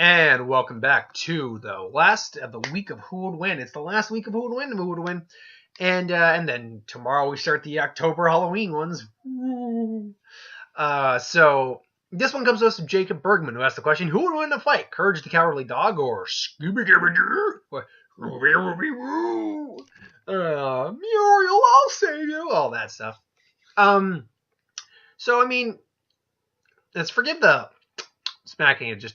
And welcome back to the last of the week of Who Would Win. It's the last week of Who Would Win, and then tomorrow we start the October Halloween ones. So this one comes to us from Jacob Bergman, who asked the question: Who would win in a fight, Courage the Cowardly Dog or Scooby Doo? Muriel, I'll save you. All that stuff. So I mean, let's forgive the smacking. It just.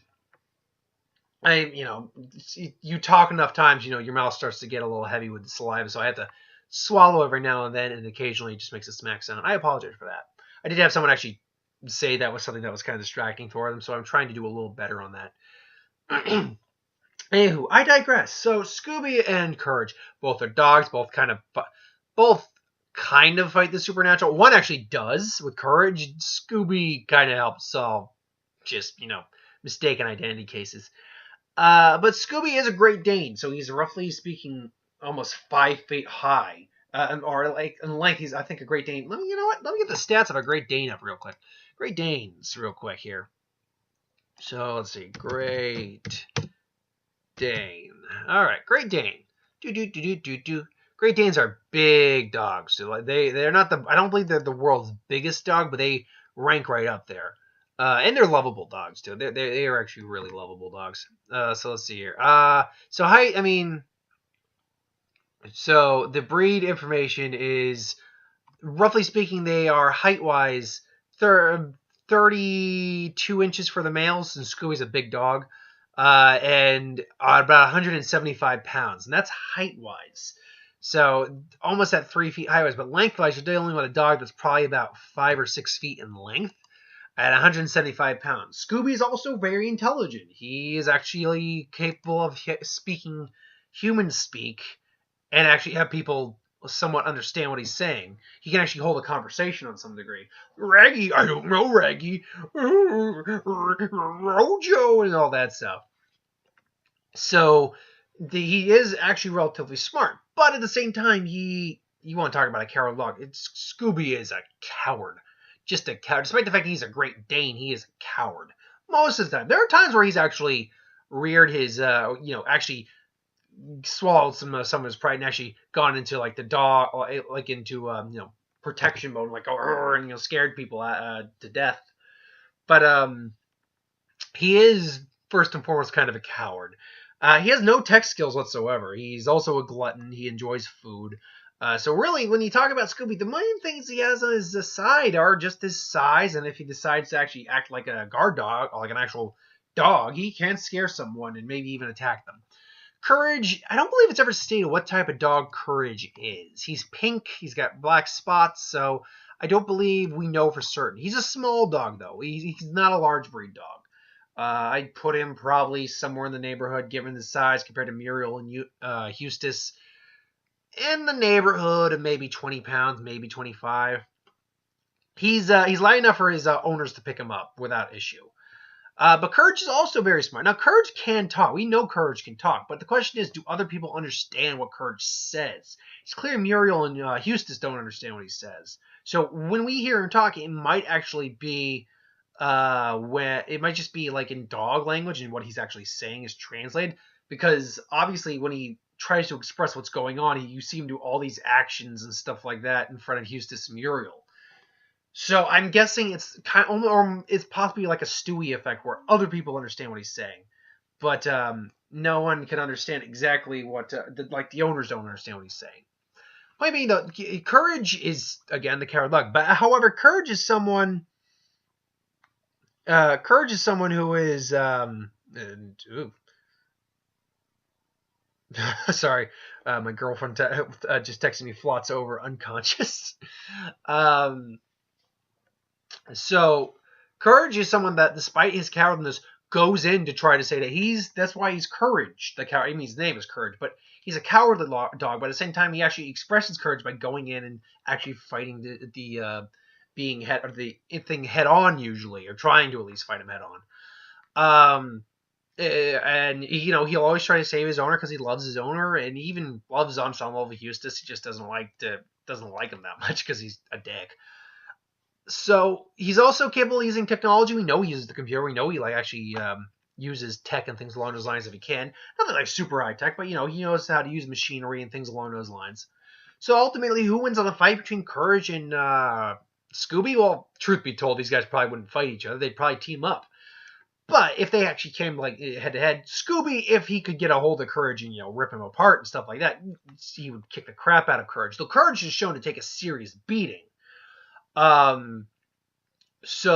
You talk enough times, your mouth starts to get a little heavy with the saliva, so I have to swallow every now and then, and occasionally it just makes a smack sound. I apologize for that. I did have someone actually say that was something that was kind of distracting for them, so I'm trying to do a little better on that. Anywho, I digress. So Scooby and Courage, both are dogs, both kind of fight the supernatural. One actually does with Courage. Scooby kind of helps solve just, mistaken identity cases. But Scooby is a Great Dane, so he's roughly speaking almost 5 feet high, or like in length. He's, I think, a Great Dane. Let me get the stats of a Great Dane up real quick. Great Danes, real quick here. So let's see, Great Dane. All right, Great Dane. Great Danes are big dogs. So they're not I don't believe they're the world's biggest dog, but they rank right up there. And they're lovable dogs too. They are actually really lovable dogs. So let's see here. So height. So the breed information is, roughly speaking, they are height wise 32 inches for the males, and Scooby's a big dog, and about 175 pounds, and that's height wise. So almost at 3 feet height wise, but length wise, you're dealing with a dog that's probably about 5 or 6 feet in length. At 175 pounds. Scooby is also very intelligent. He is actually capable of speaking human speak and actually have people somewhat understand what he's saying. He can actually hold a conversation on some degree. Raggy, I don't know, Raggy. Rojo, and all that stuff. So he is actually relatively smart. But at the same time, you want to talk about a coward dog. Scooby is a coward. Just a coward. Despite the fact that he's a Great Dane, he is a coward. Most of the time. There are times where he's actually reared his, actually swallowed some of his pride and actually gone into, like, the dog, like, into, protection mode, like, and, scared people to death. But, he is, first and foremost, kind of a coward. He has no tech skills whatsoever. He's also a glutton. He enjoys food. So really, when you talk about Scooby, the main things he has on his side are just his size, and if he decides to actually act like a guard dog, or like an actual dog, he can scare someone and maybe even attack them. Courage, I don't believe it's ever stated what type of dog Courage is. He's pink, he's got black spots, so I don't believe we know for certain. He's a small dog, though. He's not a large breed dog. I'd put him probably somewhere in the neighborhood, given the size, compared to Muriel and Eustace, in the neighborhood of maybe 20 pounds, maybe 25. He's light enough for his owners to pick him up without issue. But Courage is also very smart. Now, Courage can talk. We know Courage can talk. But the question is, do other people understand what Courage says? It's clear Muriel and Eustace don't understand what he says. So when we hear him talk, it might actually be it might just be like in dog language, and what he's actually saying is translated. Because obviously when he tries to express what's going on, you see him do all these actions and stuff like that in front of Eustace and Muriel. So I'm guessing it's or it's possibly like a Stewie effect where other people understand what he's saying, but no one can understand exactly what the owners don't understand what he's saying. Point being, though, Courage is again the coward dog, but however, Courage is someone who is sorry, my girlfriend just texted me flots over unconscious. So Courage is someone that, despite his cowardliness, goes in to try to say that that's why he's Courage. The coward. I mean, his name is Courage, but he's a cowardly dog. But at the same time, he actually expresses courage by going in and actually fighting the thing head on, usually, or trying to at least fight him head on. And he'll always try to save his owner because he loves his owner, and he even loves on some level Eustace. He just doesn't like him that much because he's a dick. So he's also capable of using technology. We know he uses the computer. We know he actually uses tech and things along those lines if he can. Nothing like super high tech, but he knows how to use machinery and things along those lines. So ultimately, who wins on the fight between Courage and Scooby? Well, truth be told, these guys probably wouldn't fight each other. They'd probably team up. But if they actually came like head to head, Scooby, if he could get a hold of Courage and rip him apart and stuff like that, he would kick the crap out of Courage. Though Courage is shown to take a serious beating. So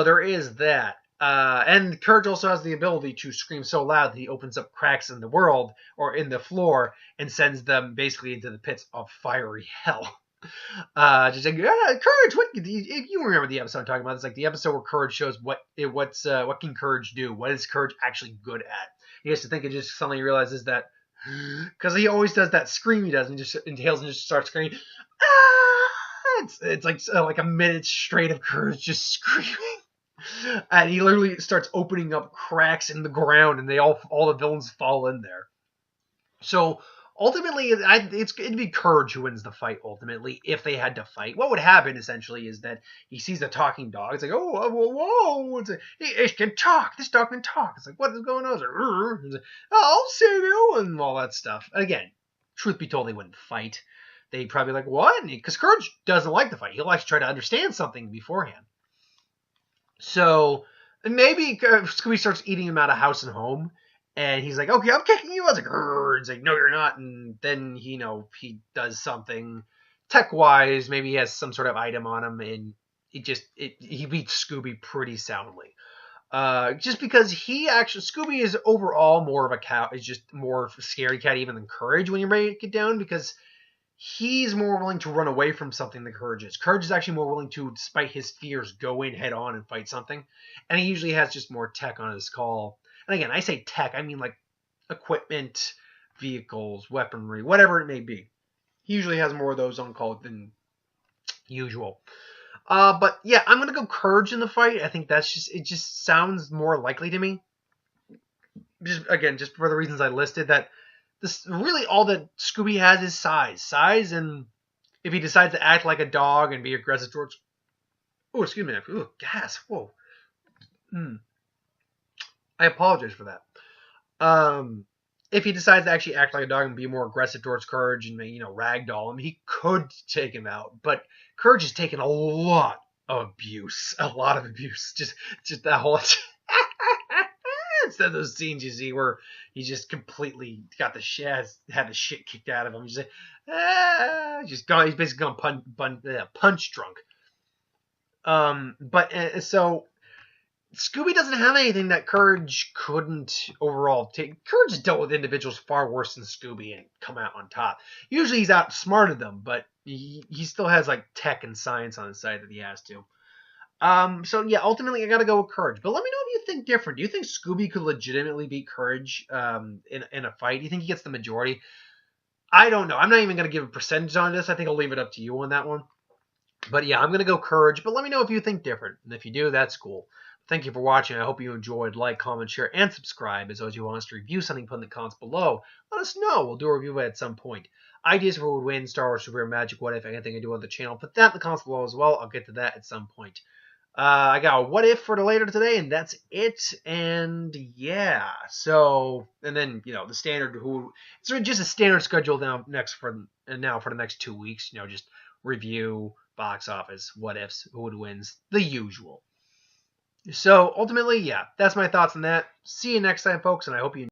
there is that. And Courage also has the ability to scream so loud that he opens up cracks in the world or in the floor and sends them basically into the pits of fiery hell. Just like, Courage, what if you remember the episode I'm talking about? It's like the episode where Courage shows what can Courage do? What is Courage actually good at? He has to think and just suddenly realizes that because he always does that scream he does and just inhales and just starts screaming. It's like a minute straight of Courage just screaming. And he literally starts opening up cracks in the ground, and all the villains fall in there. So ultimately, it'd be Courage who wins the fight. Ultimately, if they had to fight, what would happen essentially is that he sees the talking dog. It's like, whoa! It's like, it can talk. This dog can talk. It's like, what is going on? It's like, I'll save you, and all that stuff. Again, truth be told, they wouldn't fight. They'd probably be like, what? Because Courage doesn't like the fight. He'll like to try to understand something beforehand. So maybe Scooby starts eating him out of house and home, and he's like, "Okay, I'm kicking you." I was like, "It's like, no, you're not." And then he does something tech-wise. Maybe he has some sort of item on him, and he beats Scooby pretty soundly. Just because Scooby is overall more of a cow, is just more of a scaredy cat even than Courage when you break it down, because he's more willing to run away from something than Courage is. Courage is actually more willing to, despite his fears, go in head on and fight something. And he usually has just more tech on his call. And again, I say tech, I mean like equipment, vehicles, weaponry, whatever it may be. He usually has more of those on call than usual. But yeah, I'm going to go Courage in the fight. I think it just sounds more likely to me. Just for the reasons I listed, that this really all that Scooby has is size, and if he decides to act like a dog and be aggressive towards, excuse me, gas, whoa, I apologize for that. If he decides to actually act like a dog and be more aggressive towards Courage and ragdoll him, he could take him out. But Courage has taken a lot of abuse, just that whole. Instead of those scenes you see where he just completely got had the shit kicked out of him. He's like, he's basically gone punch drunk. So Scooby doesn't have anything that Courage couldn't overall take. Courage has dealt with individuals far worse than Scooby and come out on top. Usually he's outsmarted them, but he still has like tech and science on his side that he has to. So yeah, ultimately I gotta go with Courage. But let me know if you think different. Do you think Scooby could legitimately beat Courage in a fight? Do you think he gets the majority? I don't know. I'm not even gonna give a percentage on this. I think I'll leave it up to you on that one. But yeah, I'm gonna go Courage. But let me know if you think different. And if you do, that's cool. Thank you for watching. I hope you enjoyed. Like, comment, share, and subscribe. As always, you want us to review something, put in the comments below. Let us know. We'll do a review at some point. Ideas for who would win, Star Wars, Super Magic, what if, anything I do on the channel. Put that in the comments below as well. I'll get to that at some point. I got a what if for the later today, and that's it. And yeah, so and then the standard it's just a standard schedule now for the next 2 weeks. Just review, box office, what ifs, who would wins, the usual. So ultimately, yeah, that's my thoughts on that. See you next time, folks, and I hope you